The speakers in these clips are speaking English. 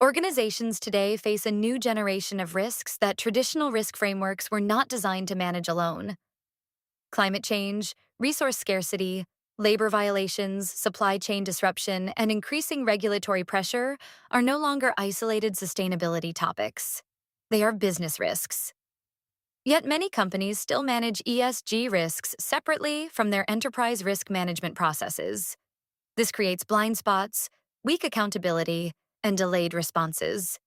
Organizations today face a new generation of risks that traditional risk frameworks were not designed to manage alone. Climate change, resource scarcity, labor violations, supply chain disruption, and increasing regulatory pressure are no longer isolated sustainability topics. They are business risks. Yet many companies still manage ESG risks separately from their enterprise risk management processes. This creates blind spots, weak accountability, and delayed responses.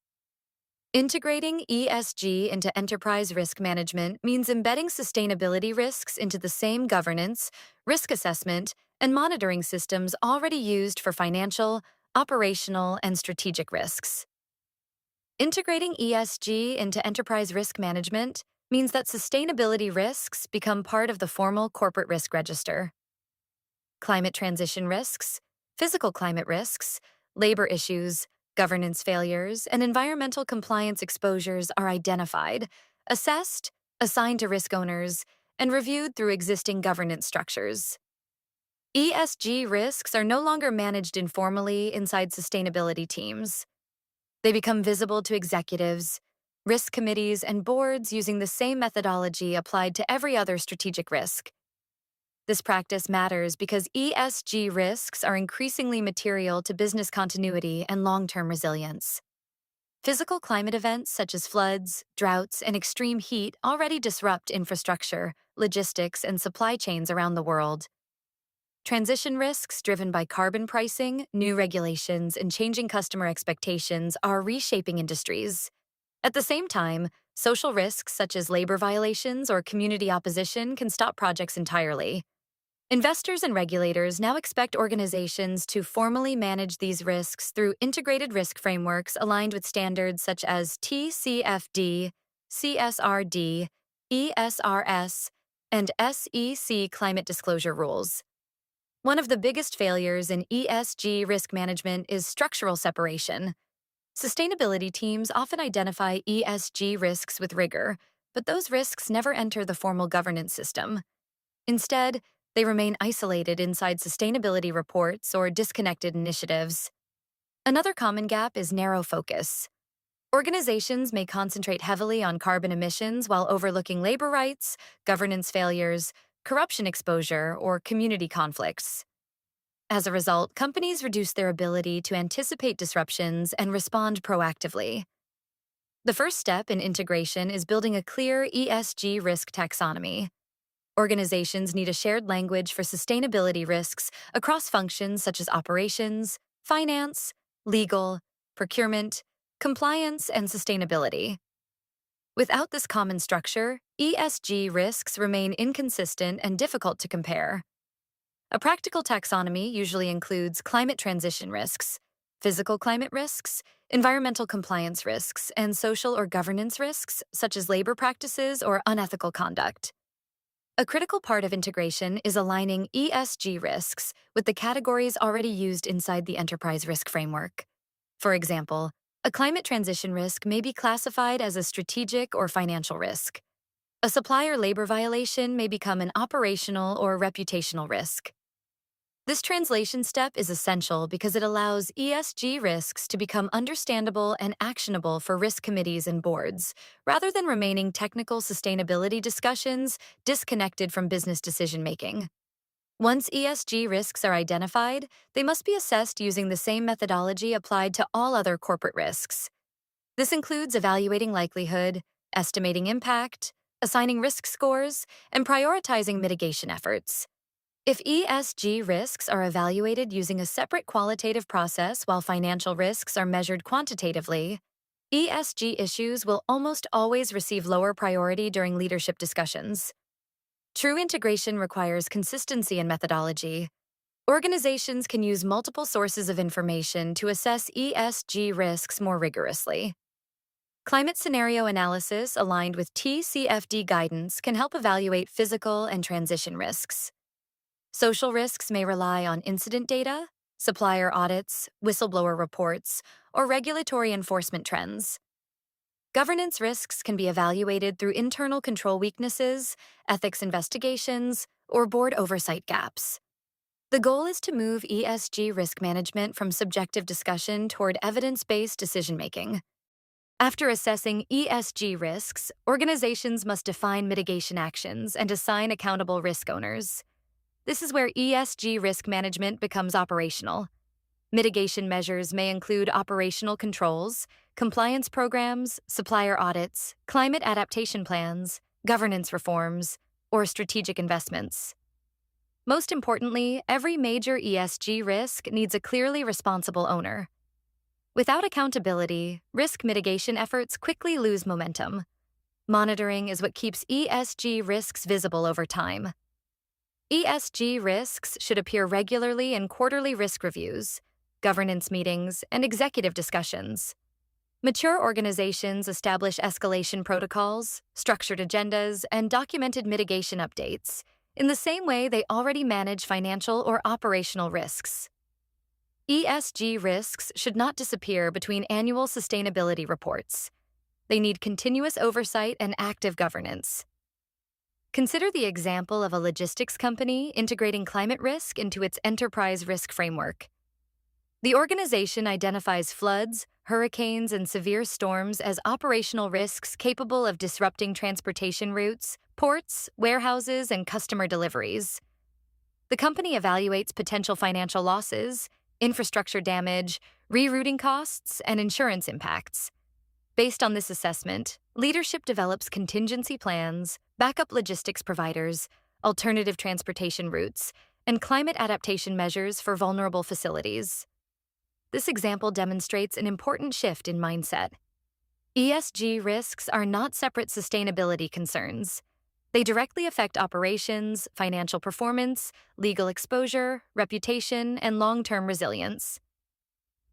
Integrating ESG into enterprise risk management means embedding sustainability risks into the same governance, risk assessment, and monitoring systems already used for financial, operational, and strategic risks. Integrating ESG into enterprise risk management means that sustainability risks become part of the formal corporate risk register. Climate transition risks, physical climate risks, labor issues, governance failures, and environmental compliance exposures are identified, assessed, assigned to risk owners, and reviewed through existing governance structures. ESG risks are no longer managed informally inside sustainability teams. They become visible to executives, risk committees, and boards using the same methodology applied to every other strategic risk. This practice matters because ESG risks are increasingly material to business continuity and long-term resilience. Physical climate events such as floods, droughts, and extreme heat already disrupt infrastructure, logistics, and supply chains around the world. Transition risks driven by carbon pricing, new regulations, and changing customer expectations are reshaping industries. At the same time, social risks such as labor violations or community opposition can stop projects entirely. Investors and regulators now expect organizations to formally manage these risks through integrated risk frameworks aligned with standards such as TCFD, CSRD, ESRS, and SEC climate disclosure rules. One of the biggest failures in ESG risk management is structural separation. Sustainability teams often identify ESG risks with rigor, but those risks never enter the formal governance system. Instead, they remain isolated inside sustainability reports or disconnected initiatives. Another common gap is narrow focus. Organizations may concentrate heavily on carbon emissions while overlooking labor rights, governance failures, corruption exposure, or community conflicts. As a result, companies reduce their ability to anticipate disruptions and respond proactively. The first step in integration is building a clear ESG risk taxonomy. Organizations need a shared language for sustainability risks across functions such as operations, finance, legal, procurement, compliance, and sustainability. Without this common structure, ESG risks remain inconsistent and difficult to compare. A practical taxonomy usually includes climate transition risks, physical climate risks, environmental compliance risks, and social or governance risks, such as labor practices or unethical conduct. A critical part of integration is aligning ESG risks with the categories already used inside the enterprise risk framework. For example, a climate transition risk may be classified as a strategic or financial risk. A supplier labor violation may become an operational or reputational risk. This translation step is essential because it allows ESG risks to become understandable and actionable for risk committees and boards, rather than remaining technical sustainability discussions disconnected from business decision-making. Once ESG risks are identified, they must be assessed using the same methodology applied to all other corporate risks. This includes evaluating likelihood, estimating impact, assigning risk scores, and prioritizing mitigation efforts. If ESG risks are evaluated using a separate qualitative process while financial risks are measured quantitatively, ESG issues will almost always receive lower priority during leadership discussions. True integration requires consistency in methodology. Organizations can use multiple sources of information to assess ESG risks more rigorously. Climate scenario analysis aligned with TCFD guidance can help evaluate physical and transition risks. Social risks may rely on incident data, supplier audits, whistleblower reports, or regulatory enforcement trends. Governance risks can be evaluated through internal control weaknesses, ethics investigations, or board oversight gaps. The goal is to move ESG risk management from subjective discussion toward evidence-based decision-making. After assessing ESG risks, organizations must define mitigation actions and assign accountable risk owners. This is where ESG risk management becomes operational. Mitigation measures may include operational controls, compliance programs, supplier audits, climate adaptation plans, governance reforms, or strategic investments. Most importantly, every major ESG risk needs a clearly responsible owner. Without accountability, risk mitigation efforts quickly lose momentum. Monitoring is what keeps ESG risks visible over time. ESG risks should appear regularly in quarterly risk reviews, governance meetings, and executive discussions. Mature organizations establish escalation protocols, structured agendas, and documented mitigation updates, in the same way they already manage financial or operational risks. ESG risks should not disappear between annual sustainability reports. They need continuous oversight and active governance. Consider the example of a logistics company integrating climate risk into its enterprise risk framework. The organization identifies floods, hurricanes, and severe storms as operational risks capable of disrupting transportation routes, ports, warehouses, and customer deliveries. The company evaluates potential financial losses, infrastructure damage, rerouting costs, and insurance impacts. Based on this assessment, leadership develops contingency plans, backup logistics providers, alternative transportation routes, and climate adaptation measures for vulnerable facilities. This example demonstrates an important shift in mindset. ESG risks are not separate sustainability concerns. They directly affect operations, financial performance, legal exposure, reputation, and long-term resilience.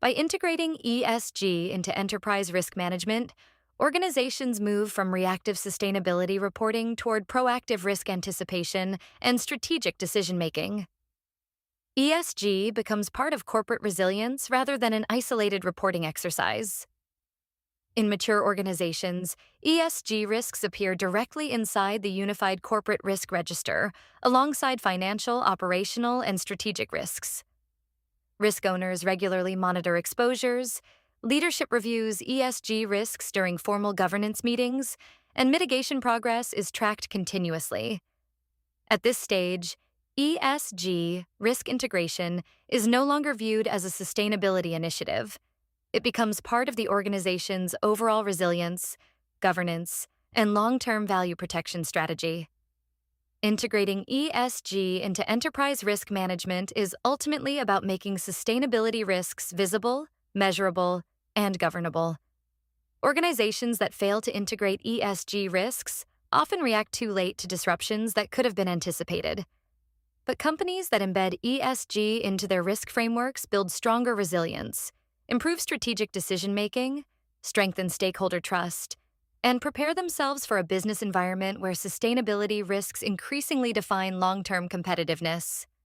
By integrating ESG into enterprise risk management, organizations move from reactive sustainability reporting toward proactive risk anticipation and strategic decision-making. ESG becomes part of corporate resilience rather than an isolated reporting exercise. In mature organizations, ESG risks appear directly inside the Unified Corporate Risk Register, alongside financial, operational, and strategic risks. Risk owners regularly monitor exposures, leadership reviews ESG risks during formal governance meetings, and mitigation progress is tracked continuously. At this stage, ESG risk integration is no longer viewed as a sustainability initiative. It becomes part of the organization's overall resilience, governance, and long-term value protection strategy. Integrating ESG into enterprise risk management is ultimately about making sustainability risks visible, measurable, and governable. Organizations that fail to integrate ESG risks often react too late to disruptions that could have been anticipated. But companies that embed ESG into their risk frameworks build stronger resilience, improve strategic decision-making, strengthen stakeholder trust, and prepare themselves for a business environment where sustainability risks increasingly define long-term competitiveness.